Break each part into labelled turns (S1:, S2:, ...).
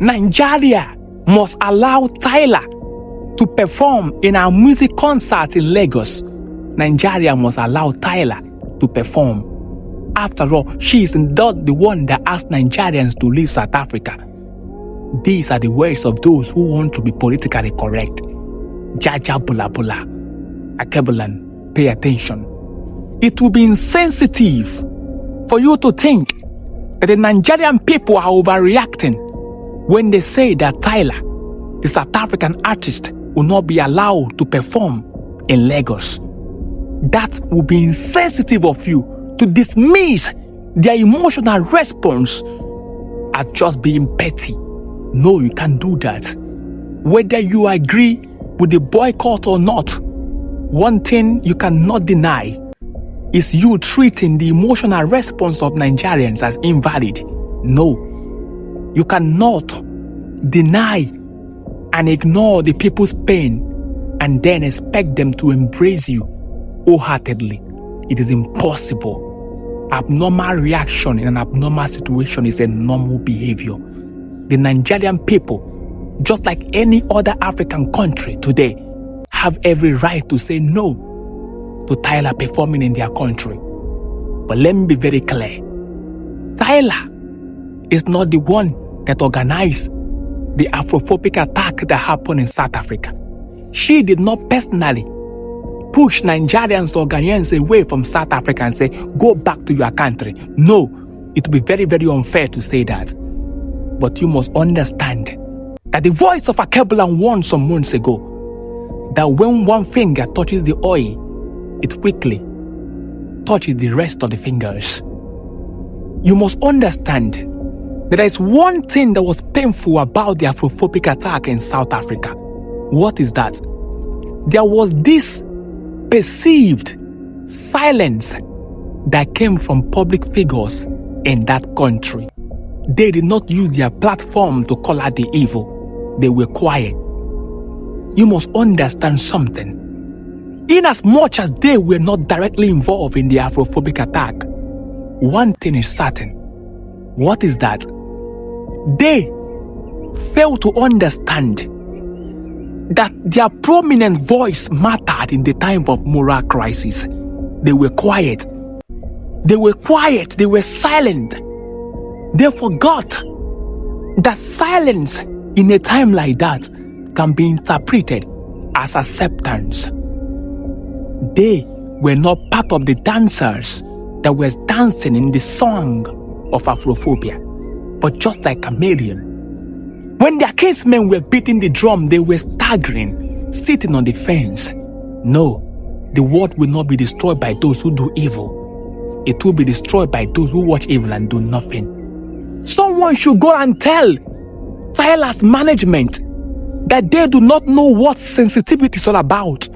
S1: Nigeria must allow Tyla to perform in our music concert in Lagos. Nigeria must allow Tyla to perform. After all, she is not the one that asked Nigerians to leave South Africa. These are the words of those who want to be politically correct. Jaja bula bula. Akebulan, pay attention. It will be insensitive for you to think that the Nigerian people are overreacting when they say that Tyla, the South African artist, will not be allowed to perform in Lagos. That will be insensitive of you to dismiss their emotional response as just being petty. No, you can't do that. Whether you agree with the boycott or not, one thing you cannot deny is you treating the emotional response of Nigerians as invalid. No, you cannot deny and ignore the people's pain and then expect them to embrace you wholeheartedly. It is impossible. Abnormal reaction in an abnormal situation is a normal behavior. The Nigerian people, just like any other African country today, have every right to say no to Tyla performing in their country. But let me be very clear. Tyla is not the one that organized the Afrophobic attack that happened in South Africa. She did not personally push Nigerians or Ghanaians away from South Africa and say, go back to your country. No, it would be very, very unfair to say that. But you must understand that the voice of Akebulan warned some months ago that when one finger touches the oil, it quickly touches the rest of the fingers. You must understand that there is one thing that was painful about the Afrophobic attack in South Africa. What is that? There was this perceived silence that came from public figures in that country. They did not use their platform to call out the evil. They were quiet. You must understand something. In as much as they were not directly involved in the Afrophobic attack, one thing is certain. What is that? They fail to understand that their prominent voice mattered in the time of moral crisis. They were quiet. They were quiet. They were silent. They forgot that silence in a time like that can be interpreted as acceptance. They were not part of the dancers that were dancing in the song of Afrophobia, but just like chameleon. When their kinsmen were beating the drum, they were staggering, sitting on the fence. No, the world will not be destroyed by those who do evil. It will be destroyed by those who watch evil and do nothing. Someone should go and tell Tyla's management that they do not know what sensitivity is all about.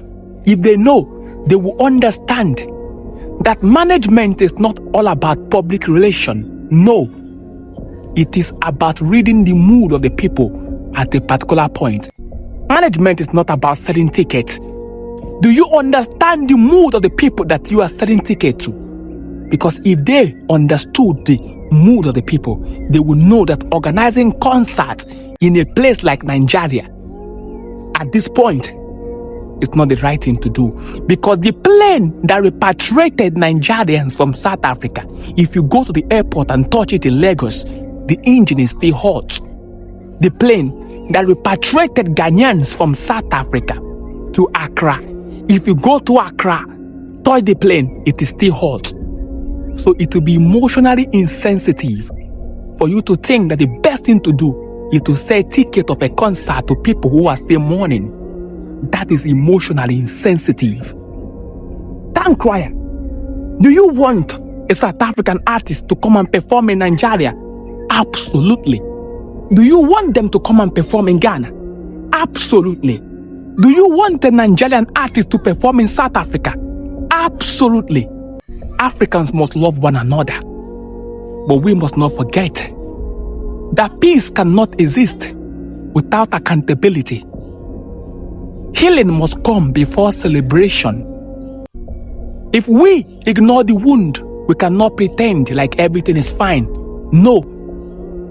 S1: If they know, they will understand that management is not all about public relation. No, it is about reading the mood of the people at a particular point. Management is not about selling tickets. Do you understand the mood of the people that you are selling tickets to? Because if they understood the mood of the people, they will know that organizing concerts in a place like Nigeria at this point is not the right thing to do. Because the plane that repatriated Nigerians from South Africa, if you go to the airport and touch it in Lagos, the engine is still hot. The plane that repatriated Ghanaians from South Africa to Accra, if you go to Accra, touch the plane, it is still hot. So it will be emotionally insensitive for you to think that the best thing to do is to sell ticket of a concert to people who are still mourning. That is emotionally insensitive. Towncrier, do you want a South African artist to come and perform in Nigeria? Absolutely. Do you want them to come and perform in Ghana? Absolutely. Do you want a Nigerian artist to perform in South Africa? Absolutely. Africans must love one another. But we must not forget that peace cannot exist without accountability. Healing must come before celebration. If we ignore the wound, we cannot pretend like everything is fine. No.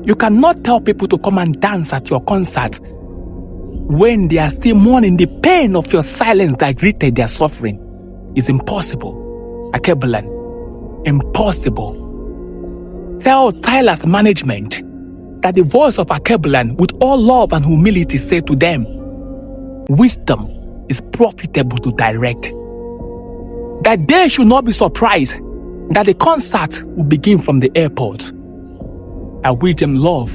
S1: You cannot tell people to come and dance at your concert when they are still mourning the pain of your silence that greeted their suffering. It's impossible. Akebulan. Impossible. Tell Tyla's management that the voice of Akebulan, with all love and humility, say to them, wisdom is profitable to direct. That they should not be surprised that the concert will begin from the airport. I wish them love,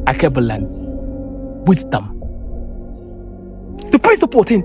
S1: Akebulan, wisdom. The principal thing.